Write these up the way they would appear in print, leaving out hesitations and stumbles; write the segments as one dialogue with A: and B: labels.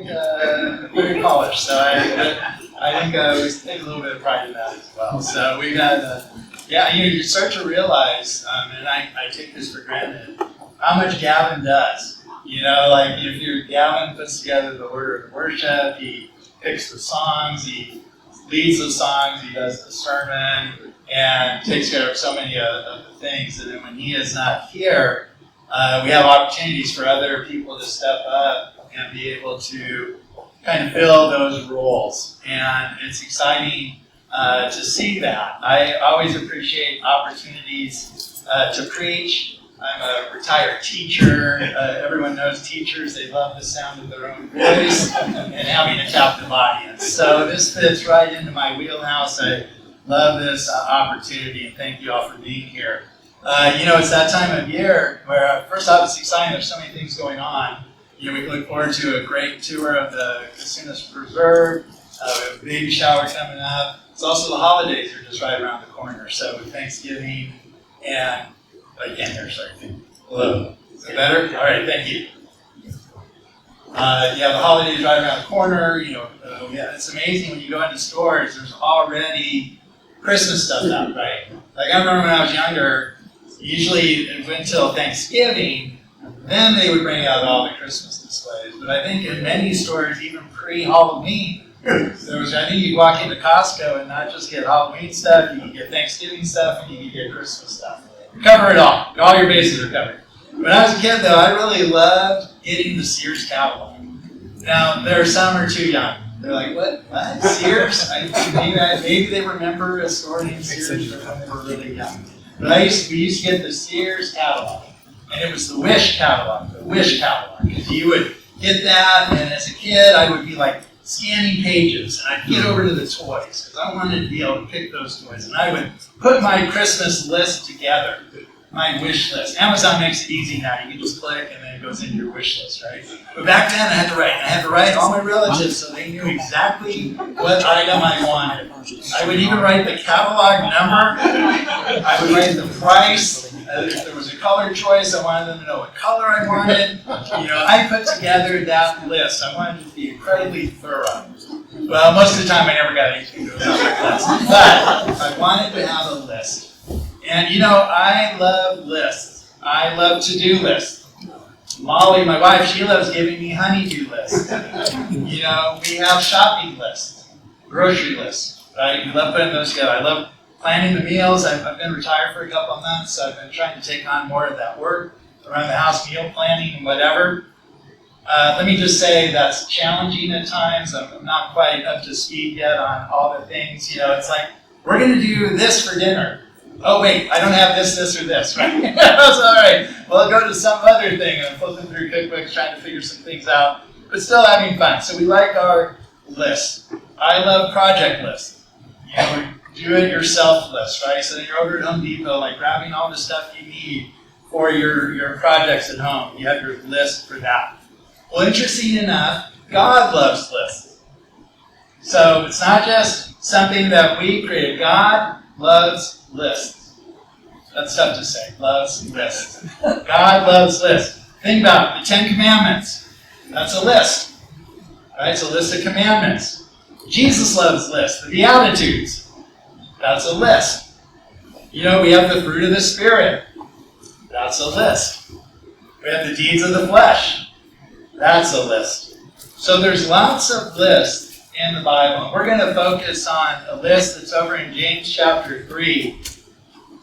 A: quite very polished. So I think we take a little bit of pride in that as well. So we've had, you start to realize, and I take this for granted, how much Gavin does. Like if Gavin puts together the order of worship, he picks the songs, he leads the songs, he does the sermon, and takes care of so many of the things. And then when he is not here, we have opportunities for other people to step up and be able to kind of fill those roles. And it's exciting to see that. I always appreciate opportunities to preach. I'm a retired teacher. Everyone knows teachers. They love the sound of their own voice and having a captive audience. So this fits right into my wheelhouse. I love this opportunity, and thank you all for being here. It's that time of year where, first off, it's exciting. There's so many things going on. We can look forward to a great tour of the Casunas Preserve. We have a baby shower coming up. It's also the holidays are just right around the corner. So Thanksgiving and I can't hear, sorry. Hello. Is that better? All right, thank you. The holidays right around the corner. It's amazing when you go into stores, there's already Christmas stuff out, right? Like I remember when I was younger, usually it went until Thanksgiving, then they would bring out all the Christmas displays. But I think in many stores, even pre-Halloween, I think you'd walk into Costco and not just get Halloween stuff, you can get Thanksgiving stuff, and you can get Christmas stuff. Cover it all. All your bases are covered. When I was a kid, though, I really loved getting the Sears catalog. Now, there are some are too young. They're like, what? Sears? Maybe they remember a store named Sears when they were really young. But we used to get the Sears catalog. And it was the Wish catalog. Because you would get that, and as a kid, I would be like scanning pages, and I'd get over to the toys, because I wanted to be able to pick those toys. And I would put my Christmas list together, my wish list. Amazon makes it easy now. You can just click, and then it goes into your wish list, right? But back then, I had to write all my relatives so they knew exactly what item I wanted. I would even write the catalog number. I would write the price. If there was a color choice, I wanted them to know what color I wanted. I put together that list. I wanted it to be incredibly thorough. Well, most of the time I never got anything to do with that list. But I wanted to have a list. And I love lists. I love to-do lists. Molly, my wife, she loves giving me honey-do lists. We have shopping lists, grocery lists, right? We love putting those together. I love planning the meals. I've been retired for a couple of months, so I've been trying to take on more of that work around the house, meal planning and whatever. Let me just say that's challenging at times. I'm not quite up to speed yet on all the things. It's like, we're going to do this for dinner. Oh, wait, I don't have this, or this, right? That's all right. Well, I'll go to some other thing. I'm flipping through cookbooks trying to figure some things out, but still having fun. So we like our list. I love project lists. Do-it-yourself list, right? So then you're over at Home Depot, like grabbing all the stuff you need for your projects at home. You have your list for that. Well, interesting enough, God loves lists. So it's not just something that we create. God loves lists. That's tough to say. Loves lists. God loves lists. Think about it. The Ten Commandments. That's a list. Right? It's a list of commandments. Jesus loves lists. The Beatitudes. That's a list. We have the fruit of the Spirit. That's a list. We have the deeds of the flesh. That's a list. So there's lots of lists in the Bible. We're going to focus on a list that's over in James chapter 3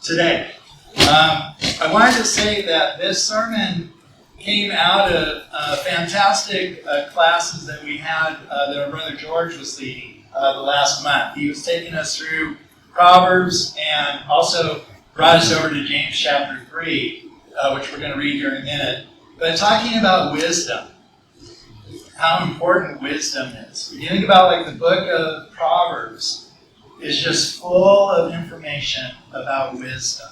A: today. I wanted to say that this sermon came out of fantastic classes that we had that our brother George was leading the last month. He was taking us through Proverbs and also brought us over to James chapter 3, which we're going to read here in a minute. But talking about wisdom, how important wisdom is. If you think about like the book of Proverbs is just full of information about wisdom.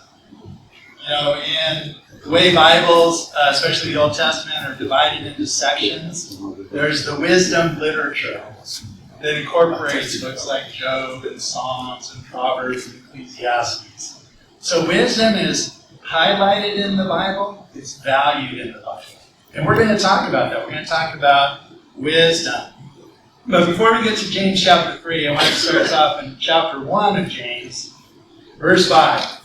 A: And the way Bibles, especially the Old Testament, are divided into sections, there's the wisdom literature that incorporates books like Job and Psalms and Proverbs and Ecclesiastes. So wisdom is highlighted in the Bible, it's valued in the Bible. And we're going to talk about that. We're going to talk about wisdom. But before we get to James chapter 3, I want to start us off in chapter 1 of James, verse 5.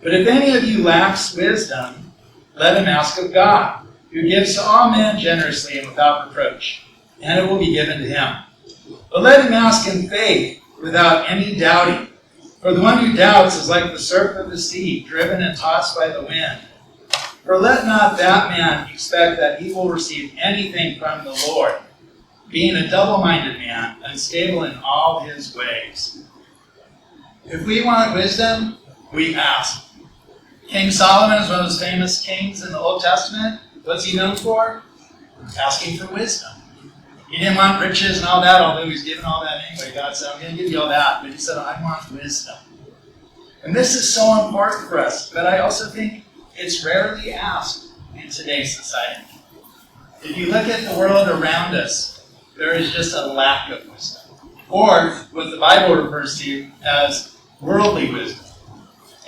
A: But if any of you lacks wisdom, let him ask of God, who gives to all men generously and without reproach, and it will be given to him. But let him ask in faith, without any doubting. For the one who doubts is like the surf of the sea, driven and tossed by the wind. For let not that man expect that he will receive anything from the Lord, being a double-minded man, unstable in all his ways. If we want wisdom, we ask. King Solomon is one of those famous kings in the Old Testament. What's he known for? Asking for wisdom. He didn't want riches and all that, although he's given all that anyway. God said, I'm going to give you all that. But he said, I want wisdom. And this is so important for us. But I also think it's rarely asked in today's society. If you look at the world around us, there is just a lack of wisdom. Or what the Bible refers to as worldly wisdom.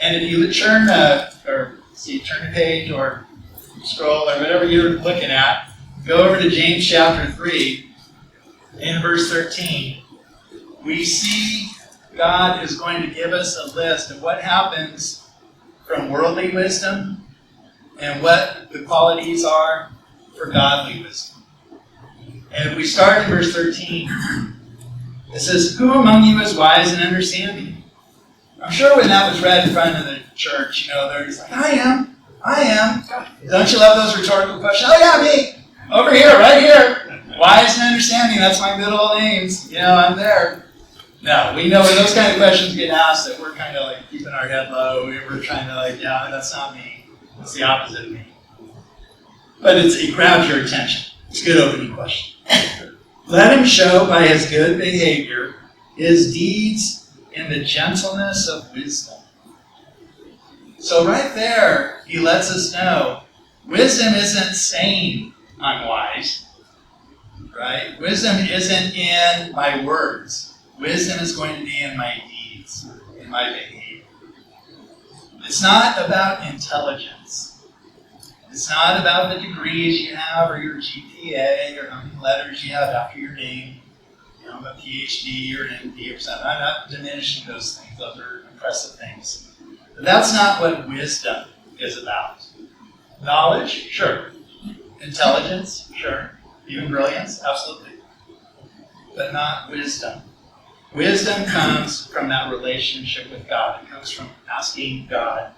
A: And if you turn the page or scroll or whatever you're looking at, go over to James chapter 3, in verse 13, we see God is going to give us a list of what happens from worldly wisdom and what the qualities are for godly wisdom. And if we start in verse 13, it says, Who among you is wise and understanding? I'm sure when that was read in front of the church, they're just like, I am. Don't you love those rhetorical questions? Oh yeah, me. Over here, right here. Wise and understanding, that's my middle names. I'm there. No, we know when those kind of questions get asked that we're kind of like keeping our head low. We're trying to that's not me. It's the opposite of me. But it grabs your attention. It's a good opening question. Let him show by his good behavior his deeds in the gentleness of wisdom. So right there, he lets us know wisdom isn't saying I'm wise. Right? Wisdom isn't in my words. Wisdom is going to be in my deeds, in my behavior. It's not about intelligence. It's not about the degrees you have or your GPA or how many letters you have after your name. A PhD or an MD or something. I'm not diminishing those things. Those are impressive things. But that's not what wisdom is about. Knowledge? Sure. Intelligence? Sure. Even brilliance? Absolutely. But not wisdom. Wisdom comes from that relationship with God. It comes from asking God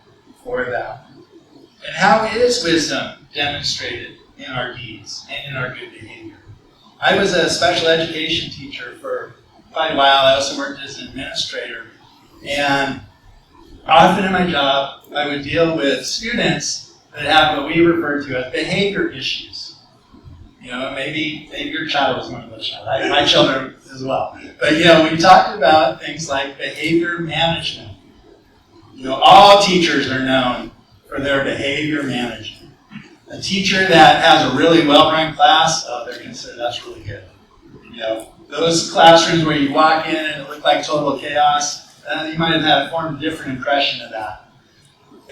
A: for that. And how is wisdom demonstrated in our deeds and in our good behavior? I was a special education teacher for quite a while. I also worked as an administrator. And often in my job, I would deal with students that have what we refer to as behavior issues. Maybe your child was one of those children. My children as well. But, we talked about things like behavior management. All teachers are known for their behavior management. A teacher that has a really well-run class, they're considered that's really good. Those classrooms where you walk in and it looked like total chaos, you might have formed a different impression of that.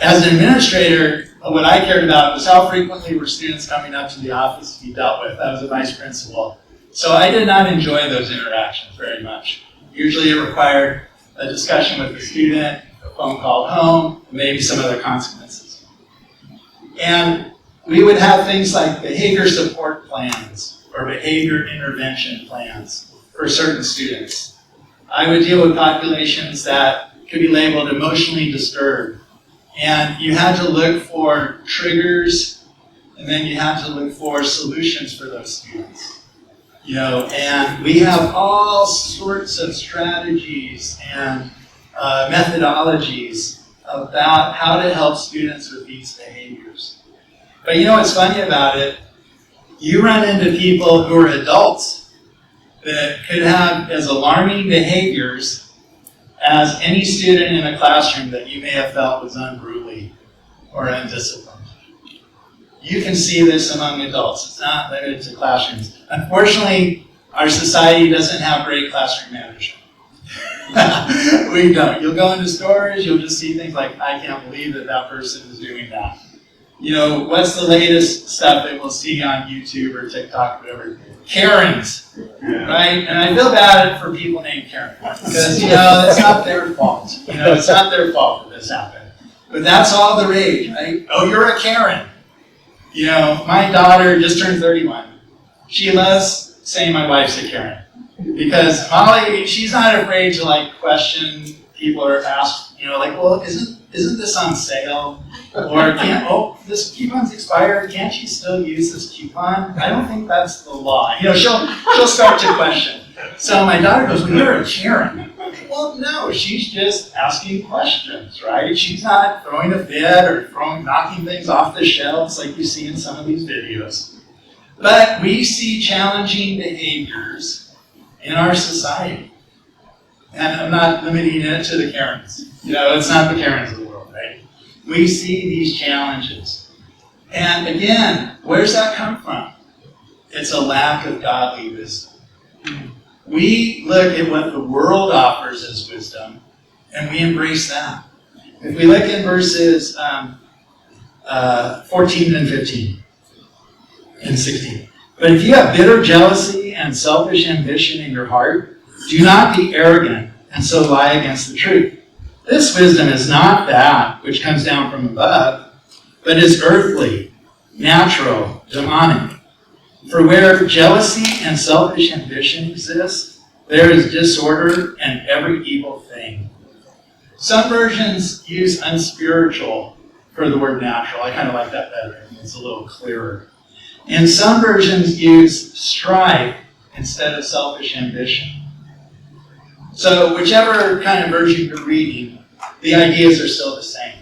A: As an administrator, what I cared about was how frequently were students coming up to the office to be dealt with. I was a vice principal. So I did not enjoy those interactions very much. Usually it required a discussion with the student, a phone call home, maybe some other consequences. And we would have things like behavior support plans or behavior intervention plans for certain students. I would deal with populations that could be labeled emotionally disturbed. And you had to look for triggers, and then you had to look for solutions for those students. And we have all sorts of strategies and methodologies about how to help students with these behaviors. But what's funny about it? You run into people who are adults that could have as alarming behaviors as any student in a classroom that you may have felt was unruly or undisciplined. You can see this among adults. It's not limited to classrooms. Unfortunately, our society doesn't have great classroom management. We don't. You'll go into stores, you'll just see things like, I can't believe that person is doing that. What's the latest stuff that we'll see on YouTube or TikTok or whatever? Karens, right? And I feel bad for people named Karen because, it's not their fault. It's not their fault that this happened. But that's all the rage, right? Oh, you're a Karen. My daughter just turned 31. She loves saying my wife's a Karen. Because Molly, she's not afraid to question people or ask, well, isn't this on sale? Or this coupon's expired. Can't you still use this coupon? I don't think that's the law. She'll start to question. So my daughter goes, well, you're a Karen. Well, no, she's just asking questions, right? She's not throwing a fit or knocking things off the shelves like you see in some of these videos. But we see challenging behaviors in our society. And I'm not limiting it to the Karens. It's not the Karens of the world, right? We see these challenges. And again, where's that come from? It's a lack of godly wisdom. We look at what the world offers as wisdom, and we embrace that. If we look in verses 14 and 15 and 16. But if you have bitter jealousy and selfish ambition in your heart, do not be arrogant and so lie against the truth. This wisdom is not that which comes down from above, but is earthly, natural, demonic. For where jealousy and selfish ambition exist, there is disorder and every evil thing. Some versions use unspiritual for the word natural. I kind of like that better. It's a little clearer. And some versions use strife instead of selfish ambition. So whichever kind of version you're reading, the ideas are still the same.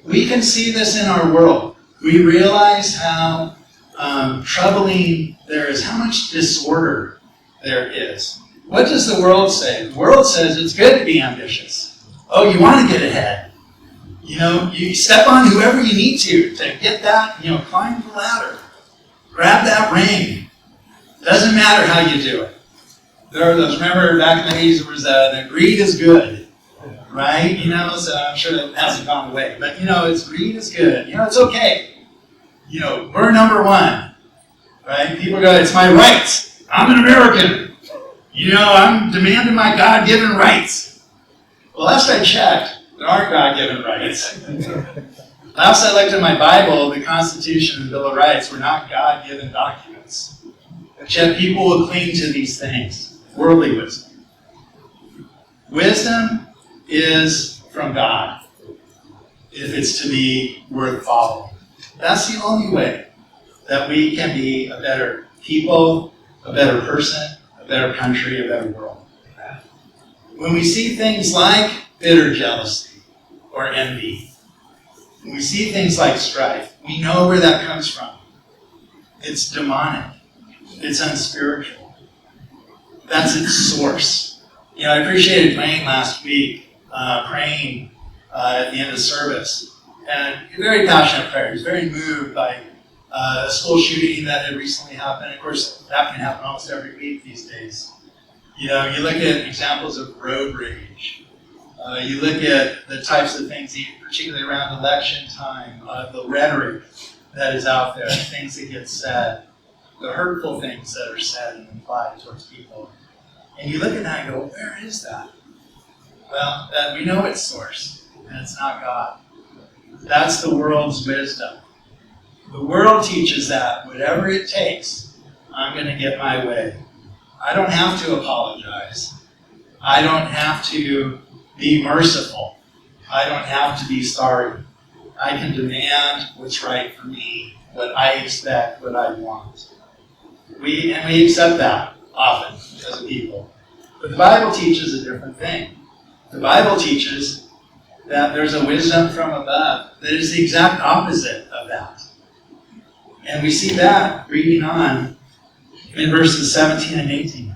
A: We can see this in our world. We realize how troubling there is, how much disorder there is. What does the world say? The world says it's good to be ambitious. Oh, you want to get ahead. You step on whoever you need to get that, climb the ladder. Grab that ring. Doesn't matter how you do it. There are those, remember back in the 80s, there was the greed is good. Right? So I'm sure that hasn't gone away. But, it's greed is good. It's okay. We're number one. Right? People go, it's my rights. I'm an American. I'm demanding my God-given rights. Well, last I checked, there aren't God-given rights. Last I looked at my Bible, the Constitution and the Bill of Rights were not God-given documents. But yet people will cling to these things. Worldly wisdom. Wisdom is from God, if it's to be worth following. That's the only way that we can be a better people, a better person, a better country, a better world. When we see things like bitter jealousy or envy, when we see things like strife, we know where that comes from. It's demonic. It's unspiritual. That's its source. I appreciated Dwayne last week praying at the end of the service. And very passionate prayer. He was very moved by a school shooting that had recently happened. Of course, that can happen almost every week these days. You look at examples of road rage. You look at the types of things, particularly around election time, the rhetoric that is out there, the things that get said, the hurtful things that are said and implied towards people. And you look at that and go, where is that? Well, we know its source, and it's not God. That's the world's wisdom. The world teaches that whatever it takes, I'm going to get my way. I don't have to apologize. I don't have to be merciful. I don't have to be sorry. I can demand what's right for me, what I expect, what I want. We accept that often as a people. But the Bible teaches a different thing. The Bible teaches that there's a wisdom from above that is the exact opposite of that. And we see that reading on in verses 17 and 18.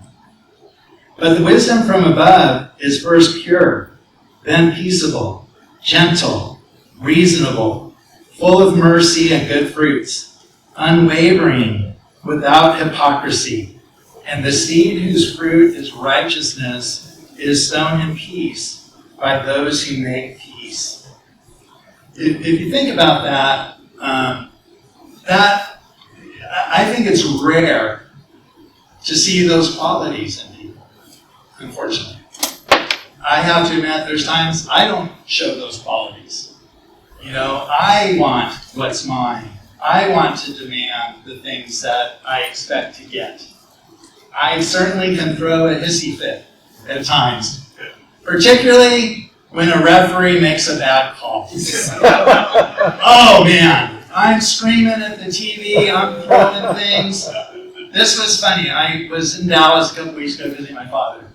A: But the wisdom from above is first pure, then peaceable, gentle, reasonable, full of mercy and good fruits, unwavering, without hypocrisy. And the seed whose fruit is righteousness is sown in peace by those who make peace. if you think about that, I think it's rare to see those qualities in people, unfortunately. I have to admit, there's times I don't show those qualities. I want what's mine. I want to demand the things that I expect to get. I certainly can throw a hissy fit at times, particularly when a referee makes a bad call. Oh man, I'm screaming at the TV, I'm throwing things. This was funny. I was in Dallas a couple weeks ago visiting my father.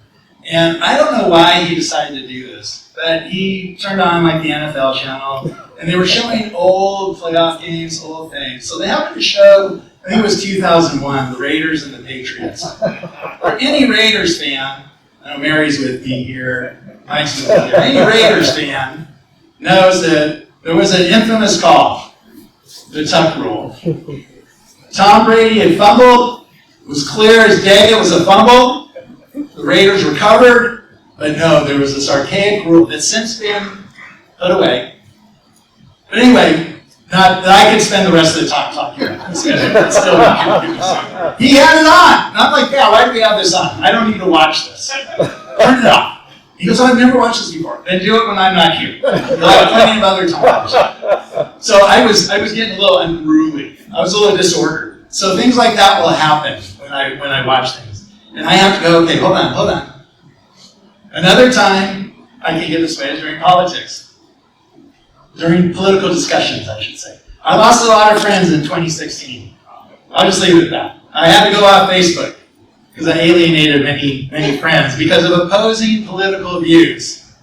A: And I don't know why he decided to do this, but he turned on like the NFL channel, and they were showing old playoff games, old things. So they happened to show, I think it was 2001, the Raiders and the Patriots. For any Raiders fan, I know Mary's with me here, Mike's with me here, any Raiders fan knows that there was an infamous call, the tuck rule. Tom Brady had fumbled, it was clear as day it was a fumble. The Raiders recovered, but no, there was this archaic rule that's since been put away. But anyway, not that I could spend the rest of the time talking about this. He had it on. And I'm like, yeah, why do we have this on? I don't need to watch this. Turn it off. He goes, I've never watched this before. Then do it when I'm not here. You'll have plenty of other times. So I was getting a little unruly. I was a little disordered. So things like that will happen when I watch things. And I have to go, okay, hold on. Another time I can get this way is during politics. During political discussions, I should say. I lost a lot of friends in 2016. I'll just leave it at that. I had to go off Facebook because I alienated many friends because of opposing political views.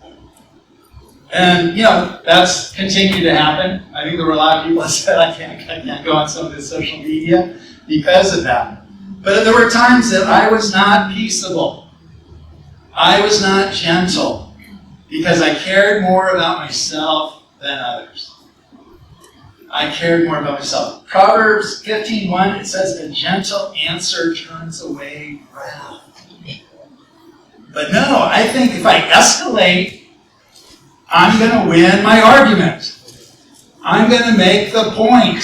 A: And, that's continued to happen. I think there were a lot of people that said I can't go on some of this social media because of that. But there were times that I was not peaceable. I was not gentle because I cared more about myself than others. I cared more about myself. Proverbs 15:1, it says, a gentle answer turns away wrath. But no, I think if I escalate, I'm going to win my argument. I'm going to make the point.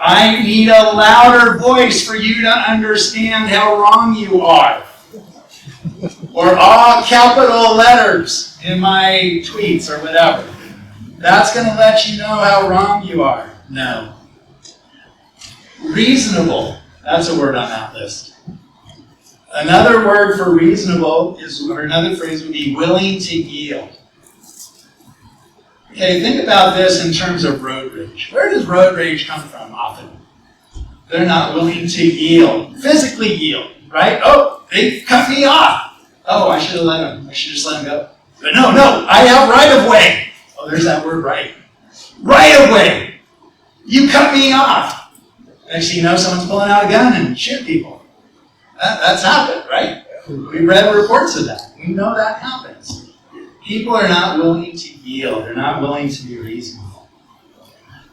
A: I need a louder voice for you to understand how wrong you are. Or all capital letters in my tweets or whatever. That's going to let you know how wrong you are. No. Reasonable. That's a word on that list. Another word for reasonable or another phrase would be willing to yield. Okay, think about this in terms of road rage. Where does road rage come from often? They're not willing to yield. Physically yield, right? Oh, they cut me off. Oh, I should have let them. I should just let them go. But no, I have right of way. Oh, there's that word right. Right of way. You cut me off. Next thing you know, someone's pulling out a gun and shoot people. That's happened, right? We read reports of that. We know that happens. People are not willing to yield. They're not willing to be reasonable.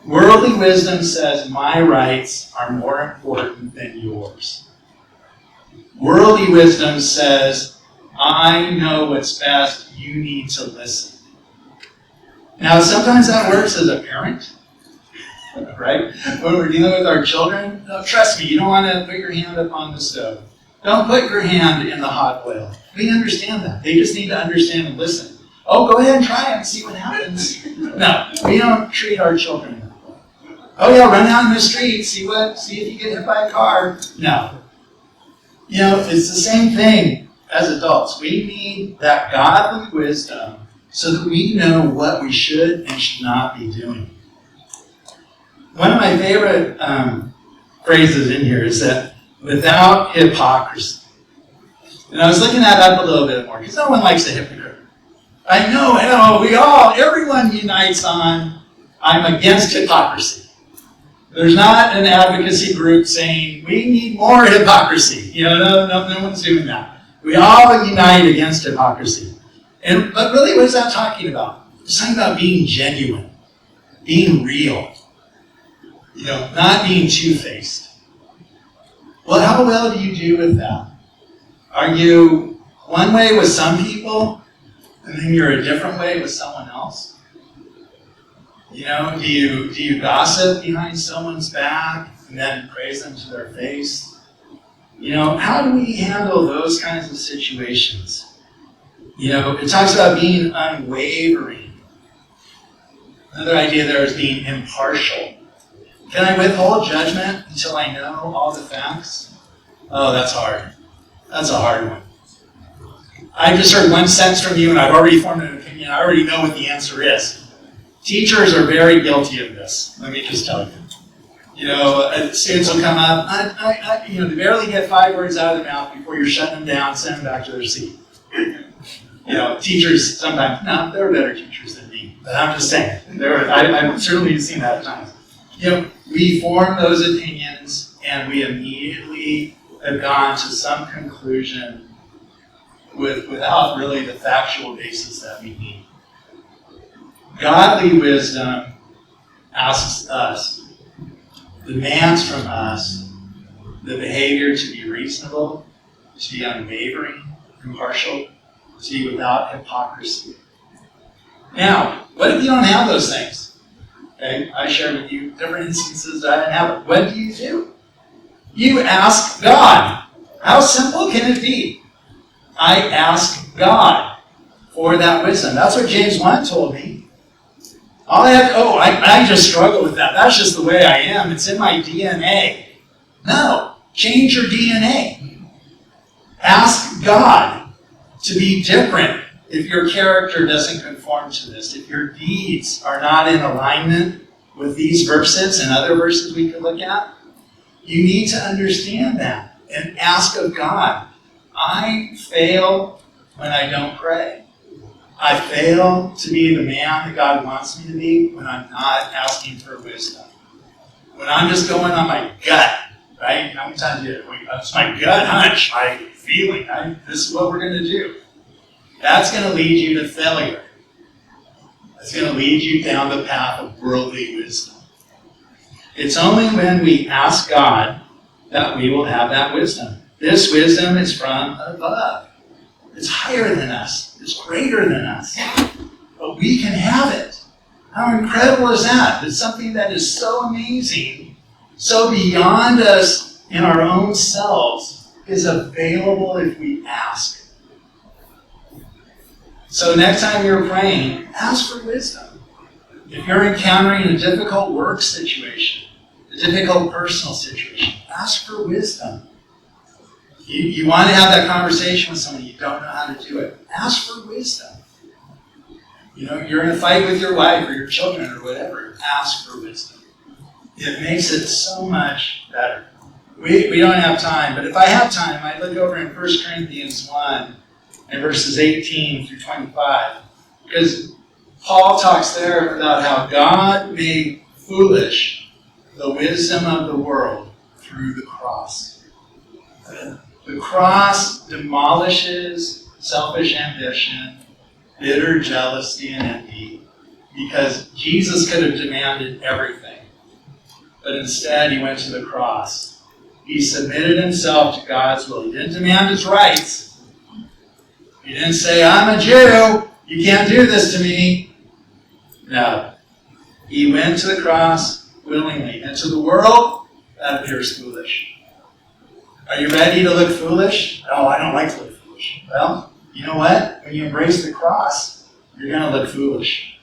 A: Worldly wisdom says, my rights are more important than yours. Worldly wisdom says, I know what's best. You need to listen. Now, sometimes that works as a parent, right? When we're dealing with our children, no, trust me, you don't want to put your hand up on the stove. Don't put your hand in the hot oil. We understand that. They just need to understand and listen. Oh, go ahead and try it and see what happens. No, we don't treat our children that way. Oh yeah, run out in the street, see if you get hit by a car. No. It's the same thing as adults. We need that godly wisdom so that we know what we should and should not be doing. One of my favorite phrases in here is that without hypocrisy. And I was looking that up a little bit more because no one likes a hypocrite. I know, everyone unites on, I'm against hypocrisy. There's not an advocacy group saying, we need more hypocrisy. No one's doing that. We all unite against hypocrisy. But really, what is that talking about? It's talking about being genuine, being real, not being two-faced. Well, how well do you do with that? Are you one way with some people, and then you're a different way with someone else? You know, do you gossip behind someone's back and then praise them to their face? You know, how do we handle those kinds of situations? You know, it talks about being unwavering. Another idea there is being impartial. Can I withhold judgment until I know all the facts? Oh, that's hard. That's a hard one. I just heard one sentence from you and I've already formed an opinion. I already know what the answer is. Teachers are very guilty of this, let me just tell you. You know, students will come up, they barely get 5 words out of their mouth before you're shutting them down, send them back to their seat. You know, teachers sometimes, no, they're better teachers than me, but I'm just saying. I've certainly seen that at times. You know, we form those opinions and we immediately have gone to some conclusion without really the factual basis that we need. Godly wisdom asks us, demands from us, the behavior to be reasonable, to be unwavering, impartial, to be without hypocrisy. Now, what if you don't have those things? Okay, I shared with you different instances that I didn't have it. What do? You ask God. How simple can it be? I ask God for that wisdom. That's what James 1 told me. I just struggle with that. That's just the way I am. It's in my DNA. No, change your DNA. Ask God to be different if your character doesn't conform to this, if your deeds are not in alignment with these verses and other verses we could look at. You need to understand that and ask of God. I fail when I don't pray. I fail to be the man that God wants me to be when I'm not asking for wisdom. When I'm just going on my gut, right? How many times it's my gut hunch, my feeling, this is what we're going to do. That's going to lead you to failure. That's going to lead you down the path of worldly wisdom. It's only when we ask God that we will have that wisdom. This wisdom is from above. It's higher than us. It's greater than us. But we can have it. How incredible is that? It's something that is so amazing, so beyond us in our own selves, is available if we ask. So next time you're praying, ask for wisdom. If you're encountering a difficult work situation, a difficult personal situation, ask for wisdom. You want to have that conversation with someone, you don't know how to do it. Ask for wisdom. You know, you're in a fight with your wife or your children or whatever, ask for wisdom. It makes it so much better. We don't have time, but if I have time, I look over in 1 Corinthians 1 and verses 18 through 25. Because Paul talks there about how God made foolish the wisdom of the world through the cross. The cross demolishes selfish ambition, bitter jealousy, and envy, because Jesus could have demanded everything. But instead, he went to the cross. He submitted himself to God's will. He didn't demand his rights. He didn't say, I'm a Jew, you can't do this to me. No. He went to the cross willingly. And to the world, that appears foolish. Are you ready to look foolish? Oh, I don't like to look foolish. Well, you know what? When you embrace the cross, you're going to look foolish.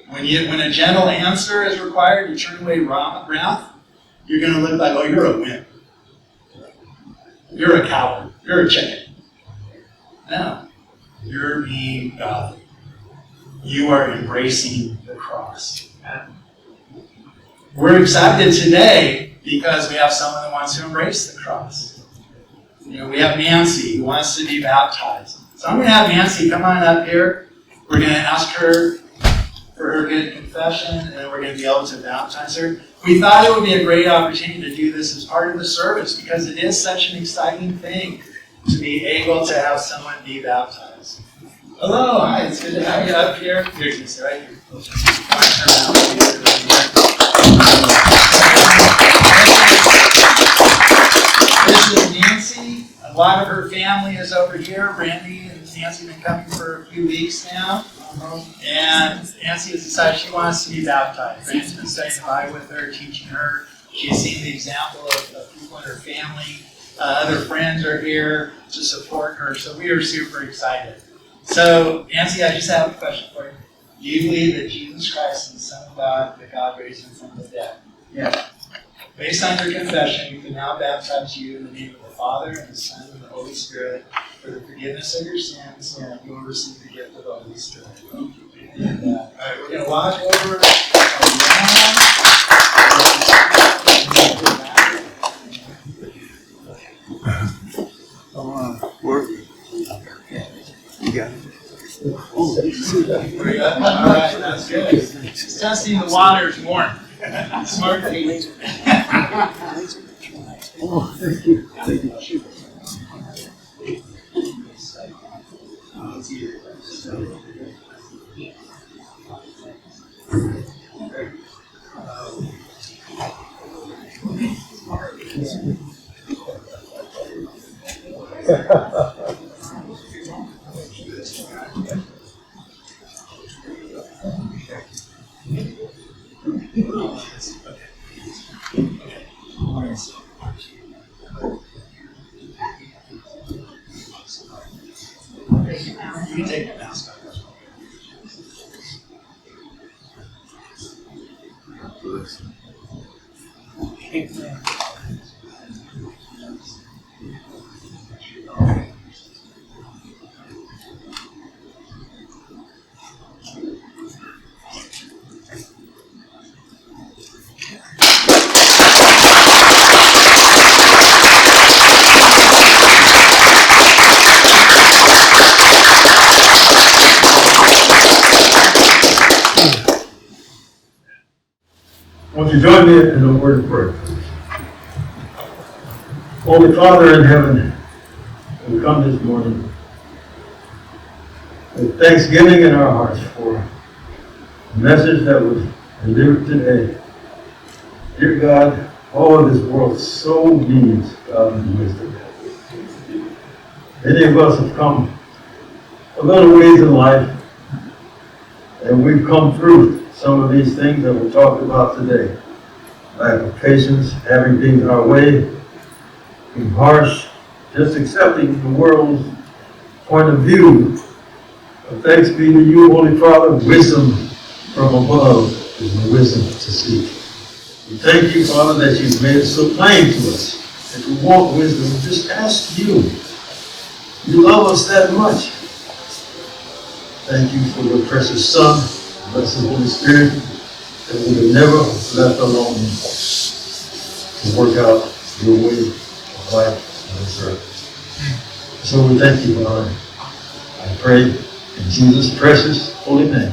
A: When a gentle answer is required, you turn away wrath, you're going to look like, oh, you're a wimp. You're a coward. You're a chicken. No. You're being godly. You are embracing the cross. We're excited today because we have someone that wants to embrace the cross. You know, we have Nancy who wants to be baptized. So I'm going to have Nancy come on up here. We're going to ask her for her good confession, and then we're going to be able to baptize her. We thought it would be a great opportunity to do this as part of the service because it is such an exciting thing to be able to have someone be baptized. Hello, hi, it's good to have you up here. Here, you can sit right here. This is Nancy. A lot of her family is over here. Randy and Nancy have been coming for a few weeks now. And Nancy has decided she wants to be baptized. Brandon's been studying the Bible with her, teaching her. She's seen the example of people in her family. Other friends are here to support her, so we are super excited. So, Nancy, I just have a question for you. Do you believe that Jesus Christ is the Son of God, that God raised him from the dead?
B: Yes.
A: Based on your confession, we can now baptize you in the name of the Father, and the Son, and the Holy Spirit for the forgiveness of your sins, and you will receive the gift of the Holy Spirit. And, all right, we're going to walk over around.
C: You got it.
A: All right, that's good. Just testing the water is warm. Smart thing.
C: Oh, thank you. Thank you.
A: You can take your mask off.
D: Won't you join me in a word of prayer? Holy Father in heaven, we come this morning with thanksgiving in our hearts for the message that was delivered today. Dear God, all of this world so needs God's wisdom. Many of us have come a little ways in life, and we've come through some of these things that we talked about today. Lack of patience, having things our way, being harsh, just accepting the world's point of view. But thanks be to you, Holy Father, wisdom from above is the wisdom to seek. We thank you, Father, that you've made it so plain to us. If we want wisdom, just ask you. You love us that much. Thank you for your precious Son, blessed Holy Spirit, that we have never left alone to work out your way of life on this earth. So we thank you, Father. I pray in Jesus' precious holy name.